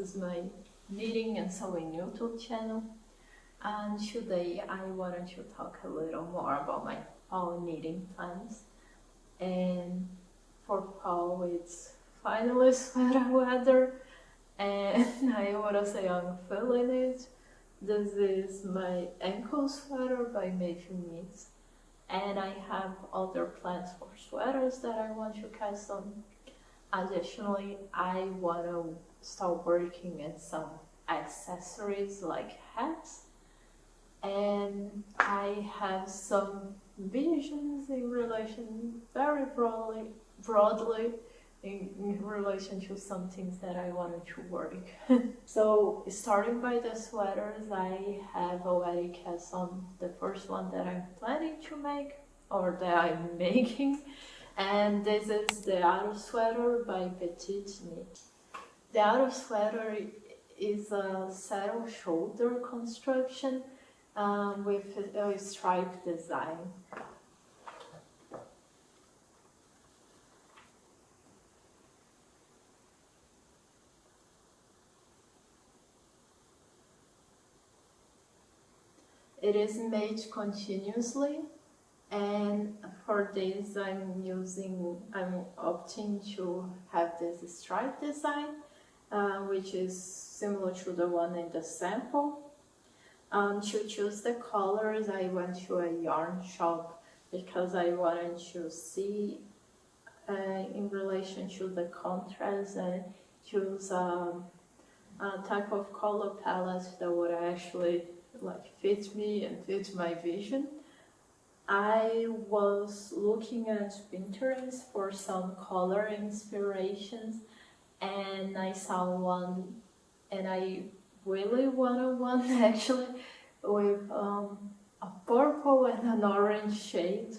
is my knitting and sewing YouTube channel, and today I wanted to talk a little more about my fall knitting plans. And for fall it's finally sweater weather, and I wanna say I'm feeling it. This is my Enkel sweater by Meiju, and I have other plans for sweaters that I want to custom. Additionally, I want to start working at some accessories like hats, and I have some visions in relation, very broadly in relation to some things that I wanted to work. So starting by the sweaters, I have already cast on the first one that I'm planning to make, or that I'm making. And this is the Aros sweater by PetiteKnit. The Aros sweater is a saddle shoulder construction with a stripe design. It is made continuously. And for this, I'm opting to have this stripe design, which is similar to the one in the sample. To choose the colors, I went to a yarn shop because I wanted to see in relation to the contrast and choose a type of color palette that would actually fit me and fit my vision. I was looking at Pinterest for some color inspirations, and I saw one, and I really wanted one actually with a purple and an orange shade.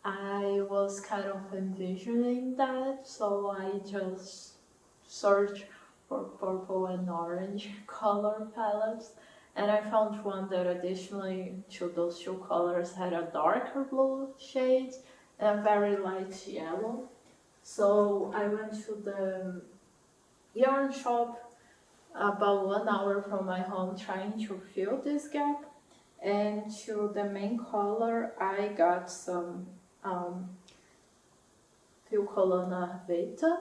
I was kind of envisioning that, so I just searched for purple and orange color palettes. And I found one that additionally to those two colors had a darker blue shade and a very light yellow. So I went to the yarn shop about 1 hour from my home trying to fill this gap. And to the main color, I got some Fil Colana Vita,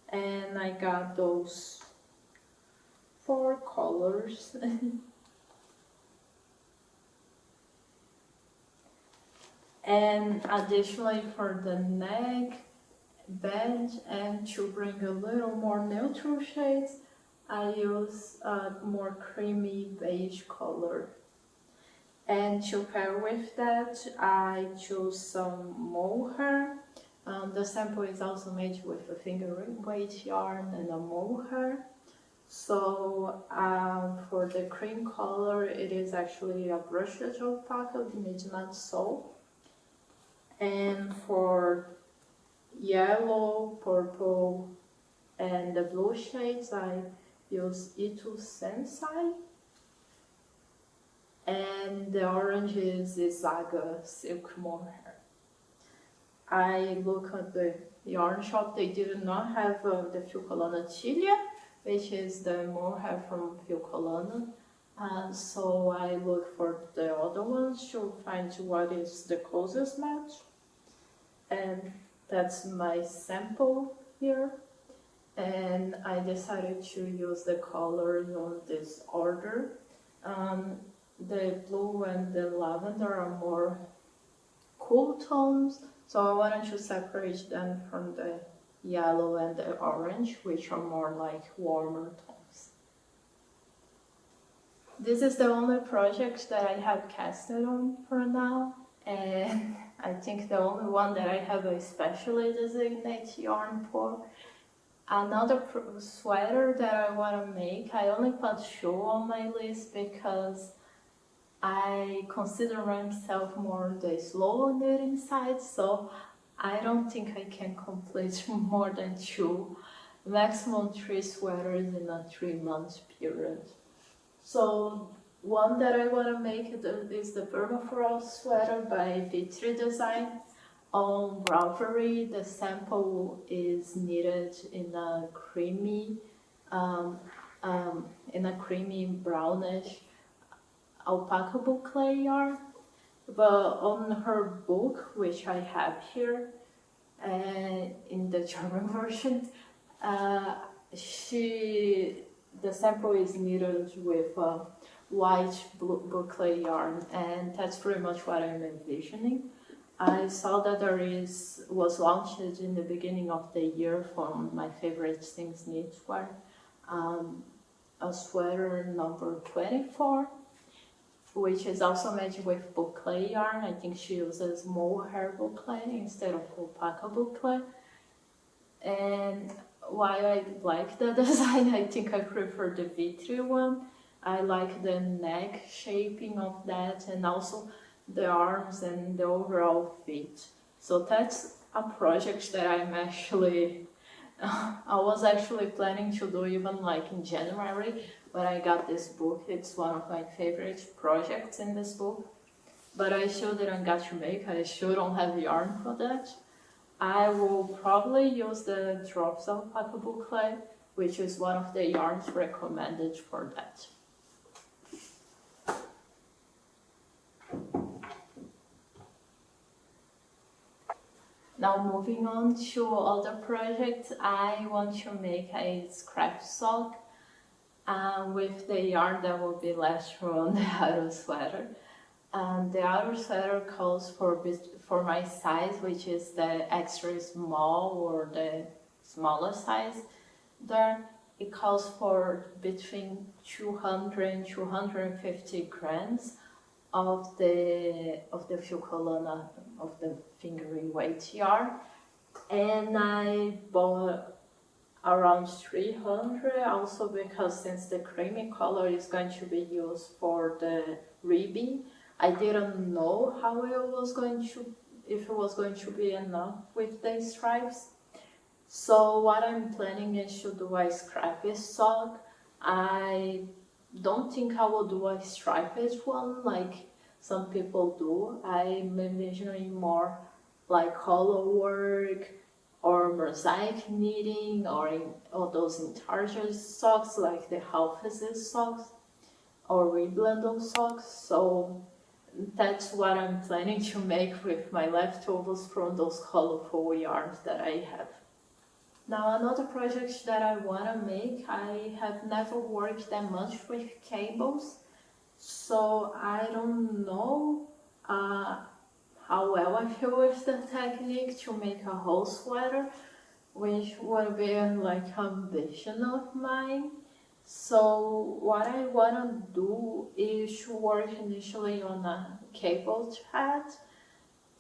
and I got those 4 colors. And additionally for the neck, band, and to bring a little more neutral shades, I use a more creamy beige color. And to pair with that, I chose some mohair. The sample is also made with a fingering weight yarn and a mohair. So for the cream color, it is actually a brushed alpaca midnight soul. And for yellow, purple, and the blue shades, I use Itu Sensai. And the orange is Zaga silk mohair. I look at the yarn shop, they did not have the Fil Colana Tilia, which is the mohair from Fil Colana. So I look for the other ones to find what is the closest match. And that's my sample here. And I decided to use the colors on this order. The blue and the lavender are more cool tones, so I wanted to separate them from the yellow and the orange, which are more like warmer tones. This is the only project that I have casted on for now, and I think the only one that I have a specially designated yarn for. Another sweater that I want to make, I only put 2 on my list because I consider myself more on the slow knitting side, so I don't think I can complete more than 2, maximum 3 sweaters in a 3-month period. So one that I want to make is the Permafrost sweater by StrickDesign. On Ravelry, the sample is knitted in a creamy um, in a creamy brownish alpaca clay yarn. But on her book, which I have here, in the German version, the sample is knitted with white clay yarn, and that's pretty much what I'm envisioning. I saw that was launched in the beginning of the year from my favorite things knitwear, a sweater number 24, which is also made with boucle yarn. I think she uses mohair boucle instead of alpaca boucle. And while I like the design, I think I prefer the Witre one. I like the neck shaping of that, and also the arms and the overall fit. So that's a project that I was actually planning to do even like in January when I got this book. It's one of my favorite projects in this book, but I still didn't get to make. I still don't have yarn for that. I will probably use the drops alpaca boucle, which is one of the yarns recommended for that. Now moving on to other projects, I want to make a scrap sock with the yarn that will be left on the Aros sweater. The Aros sweater calls for my size, which is the extra small or the smaller size there. It calls for between 200 and 250 grams of the Filcolana, of the fingering weight yarn, and I bought around 300 also because since the creamy color is going to be used for the ribbing, I didn't know how if it was going to be enough with the stripes. So what I'm planning is to do a scrappy sock. I don't think I will do a striped one like some people do. I'm envisioning more like color work or mosaic knitting or those intarsia socks like the half-assist socks or Wimbledon socks. So that's what I'm planning to make with my leftovers from those colorful yarns that I have. Now another project that I want to make, I have never worked that much with cables, so I don't know how well I feel with the technique to make a whole sweater, which would be like ambition of mine. So what I want to do is to work initially on a cable thread.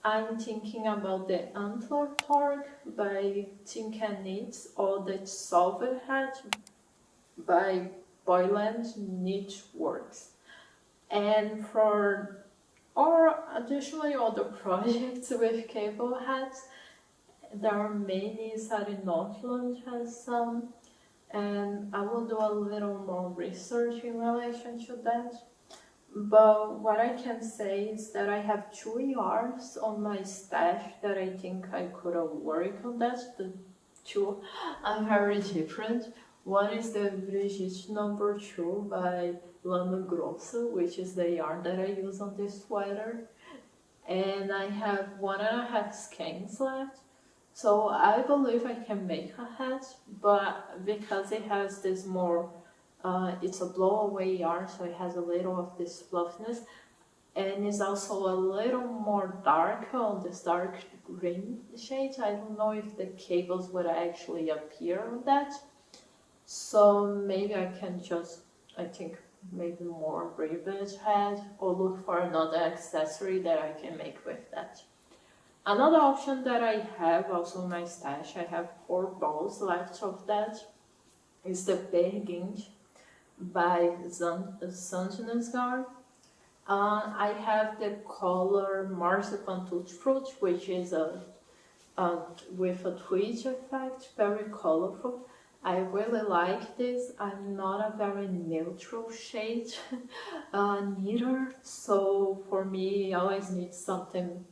I'm thinking about the Antler torque by Tincanknits or the Tsov hat by Boyland Knit Works. And additionally other projects with cable hats, there are many. Sari Northland has some, and I will do a little more research in relation to that. But what I can say is that I have 2 yarns on my stash that I think I could work on that. The 2 are very different. One is the Brigitte number 2 by Lana Grosso, which is the yarn that I use on this sweater. And I have 1.5 skeins left. So I believe I can make a hat, but because it has this more it's a blow-away yarn, so it has a little of this fluffiness, and it's also a little more dark on this dark green shade. I don't know if the cables would actually appear on that, so maybe I can just, I think, maybe more ribbed head or look for another accessory that I can make with that. Another option that I have also in my stash, I have 4 balls left of that, is the Bergint by Sandnes yarn. I have the color Marzipan Tutti Frutti, which is with a twitch effect, very colorful. I really like this. I'm not a very neutral shade knitter, so for me I always need something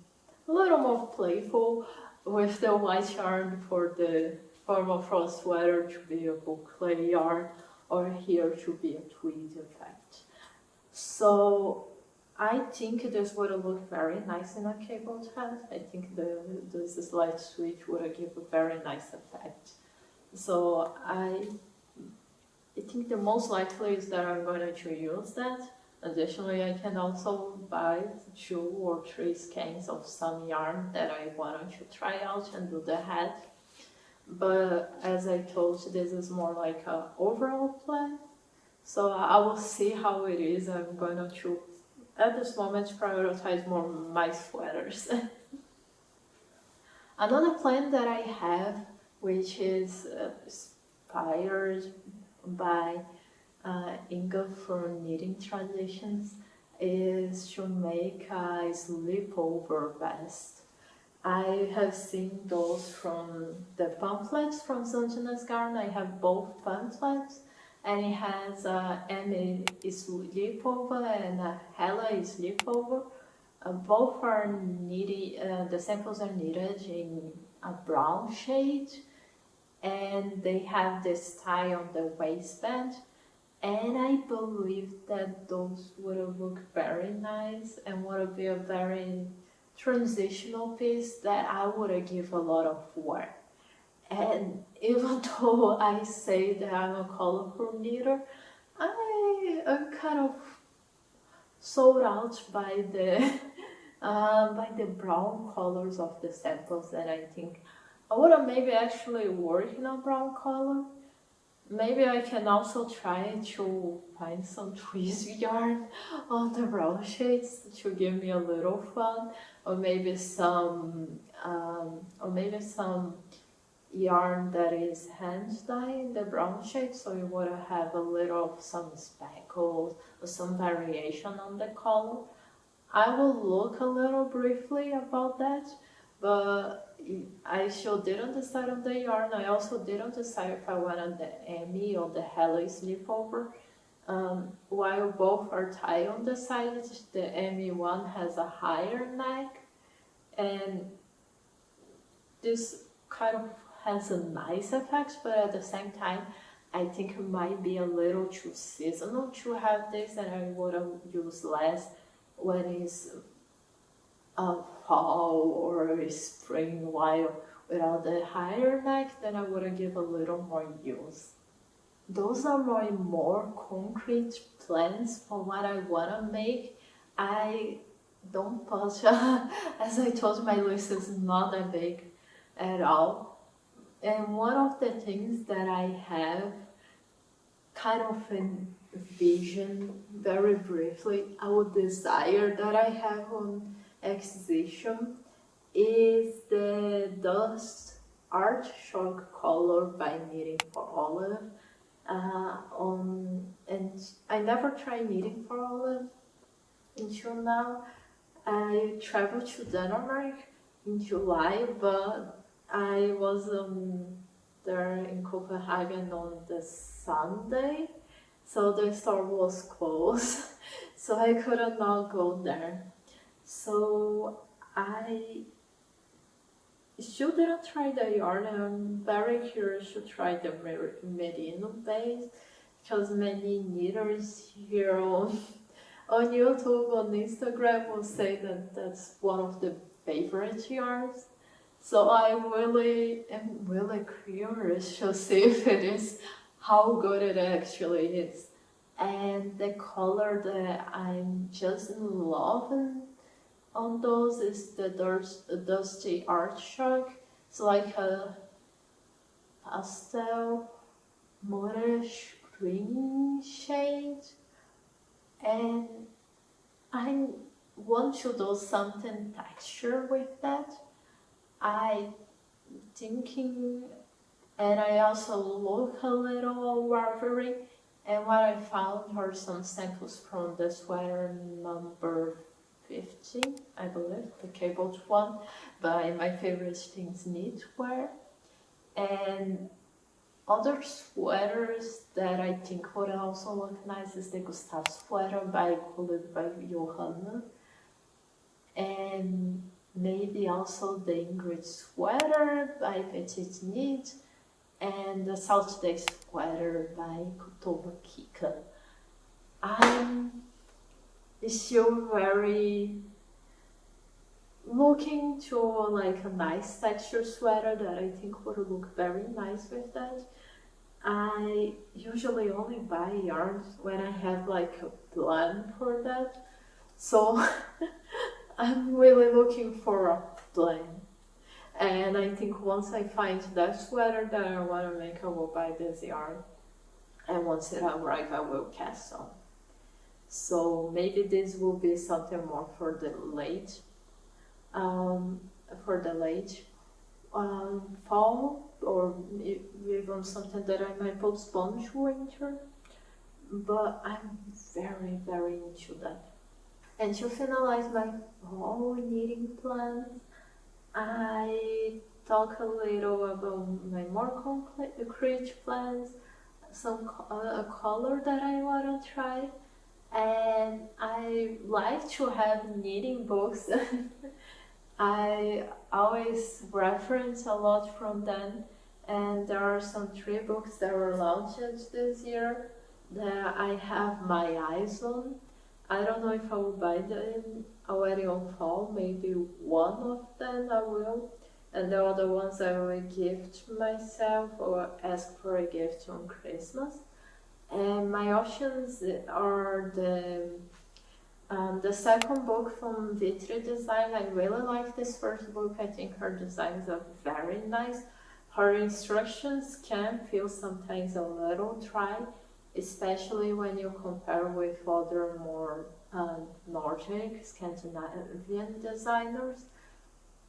a little more playful with the white yarn for the Permafrost sweater to be a boucle yarn, or here to be a tweed effect. So I think this would look very nice in a cable hat. I think this slight switch would give a very nice effect. So I think the most likely is that I'm going to use that. Additionally, I can also buy 2 or 3 skeins of some yarn that I wanted to try out and do the hat. But as I told you, this is more like an overall plan. So I will see how it is. I'm going to, at this moment, prioritize more my sweaters. Another plan that I have, which is inspired by Enkel for knitting traditions, is to make a Slipover vest. I have seen those from the pamphlets from Sandnes Garden. I have both pamphlets, and it has Emmy Slipover and Helle Slipover. Both are knitted, the samples are knitted in a brown shade, and they have this tie on the waistband. And I believe that those would look very nice and would be a very transitional piece that I would give a lot of wear. And even though I say that I'm a colorful knitter, I am kind of sold out by the brown colors of the samples, and I think I would maybe actually work in a brown color. Maybe I can also try to find some twist yarn on the brown shades to give me a little fun, or maybe some yarn that is hand dyed in the brown shade, so you would have a little of some speckles or some variation on the color. I will look a little briefly about that, but I still didn't decide on the yarn. I also didn't decide if I wanted the Emmy or the Helle Slipover. While both are tied on the sides, the Emmy one has a higher neck, and this kind of has a nice effect, but at the same time, I think it might be a little too seasonal to have this, and I would use less when it's fall or spring, while without the higher neck, then I would give a little more use. Those are my more concrete plans for what I want to make. I don't put, as I told you, my list is not that big at all. And one of the things that I have kind of envision very briefly, I would desire that I have on exhibition is the Dust Art Shock color by Knitting for Olive. And I never tried knitting for Olive until now. I traveled to Denmark in July, but I was there in Copenhagen on the Sunday, so the store was closed, so I could not go there. So I still didn't try the yarn, and I'm very curious to try the merino base, because many knitters here on YouTube, on Instagram will say that that's one of the favorite yarns. So I really am curious to see if it is, how good it actually is. And the color that I'm just in love on those is the Dusty Art Shock. It's like a pastel moorish green shade, and I want to do something texture with that. I thinking, and I also look a little Ravelry, and what I found are some samples from the sweater number 15, I believe, the cabled one, by my favorite things knitwear. And other sweaters that I think would also look nice is the Gustav sweater by Kolibri by Johanna, and maybe also the Ingrid sweater by PetiteKnit, and the Saturday Sweater by Rebekka. I'm still very looking to like a nice texture sweater that I think would look very nice with that. I usually only buy yarns when I have like a plan for that, so I'm really looking for a plan. And I think once I find that sweater that I want to make, I will buy this yarn. And once it arrives, I will cast on. So maybe this will be something more for the late, fall, or even something that I might postpone to winter. But I'm very, very into that. And to finalize my fall knitting plans, I talk a little about my more concrete plans, a color that I want to try, and I like to have knitting books. I always reference a lot from them, and there are some 3 books that were launched this year that I have my eyes on. I don't know if I will buy them already on fall, maybe one of them I will, and the other ones I will gift myself or ask for a gift on Christmas. And my options are the second book from Witre Design. I really like this first book. I think her designs are very nice. Her instructions can feel sometimes a little dry, especially when you compare with other more Nordic, Scandinavian designers.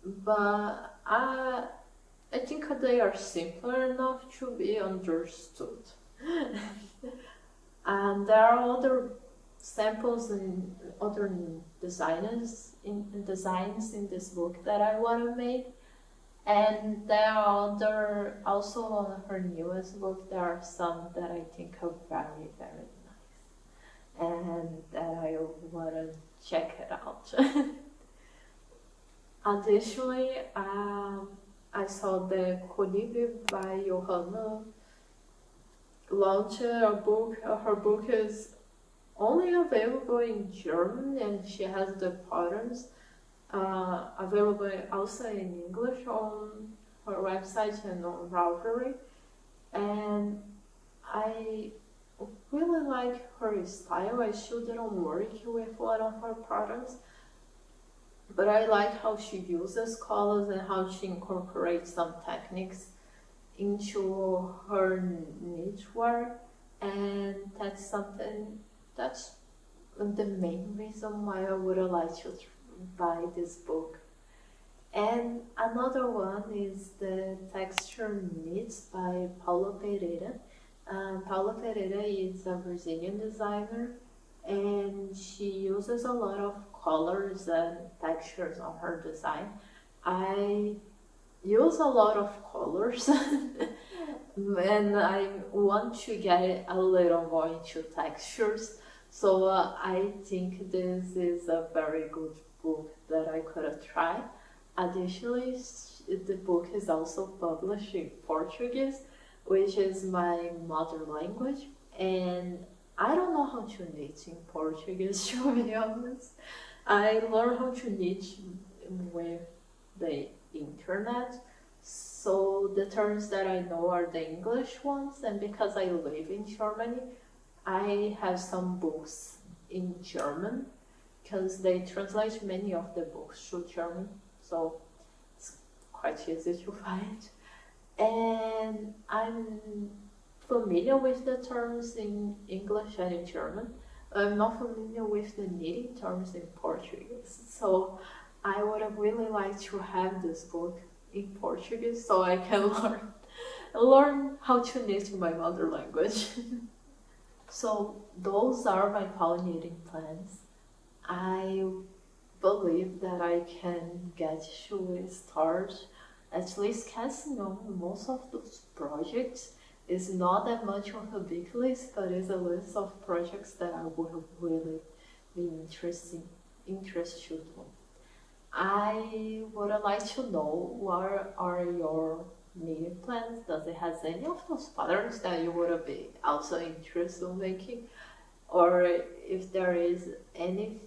But I think they are simpler enough to be understood. And there are other samples and other designs in this book that I want to make. And there are also on her newest book, there are some that I think are very, very nice. And that I want to check it out. Additionally, I saw the Kolibri by Johanna launch a book. Her book is only available in German, and she has the patterns available also in English on her website and on Ravelry. And I really like her style. I still didn't work with one of her patterns, but I like how she uses colors and how she incorporates some techniques into her knitwear, and that's the main reason why I would like to buy this book. And another one is the Texture-Knits by Paula Pereira. Paula Pereira is a Brazilian designer, and she uses a lot of colors and textures on her design. I use a lot of colors and I want to get a little more into textures, so I think this is a very good book that I could try. Additionally, the book is also published in Portuguese, which is my mother language, and I don't know how to knit in Portuguese, to be honest. I learned how to knit with the internet, so the terms that I know are the English ones, and because I live in Germany, I have some books in German, because they translate many of the books to German, so it's quite easy to find. And I'm familiar with the terms in English and in German. I'm not familiar with the knitting terms in Portuguese, so I would have really liked to have this book in Portuguese so I can learn how to knit in my mother language. So those are my fall knitting plans. I believe that I can get to start at least casting on most of those projects. It's not that much of a big list, but it's a list of projects that I would really be interested in. I would like to know what are your knitting plans? Does it has any of those patterns that you would be also interested in making? Or if there is anything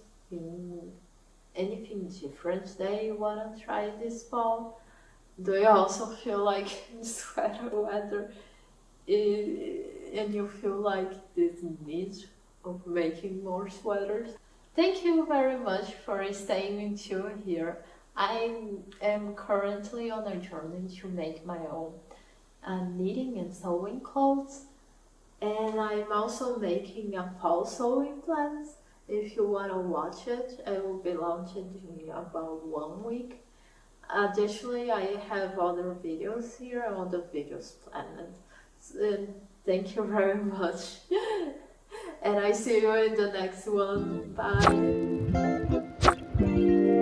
different that you want to try this fall? Do you also feel like sweater weather and you feel like this need of making more sweaters? Thank you very much for staying until here. I am currently on a journey to make my own knitting and sewing clothes, and I'm also making a fall sewing plans. If you want to watch it, it will be launched in about 1 week. Additionally, I have other videos here on the videos planned. And thank you very much. And I see you in the next one. Bye.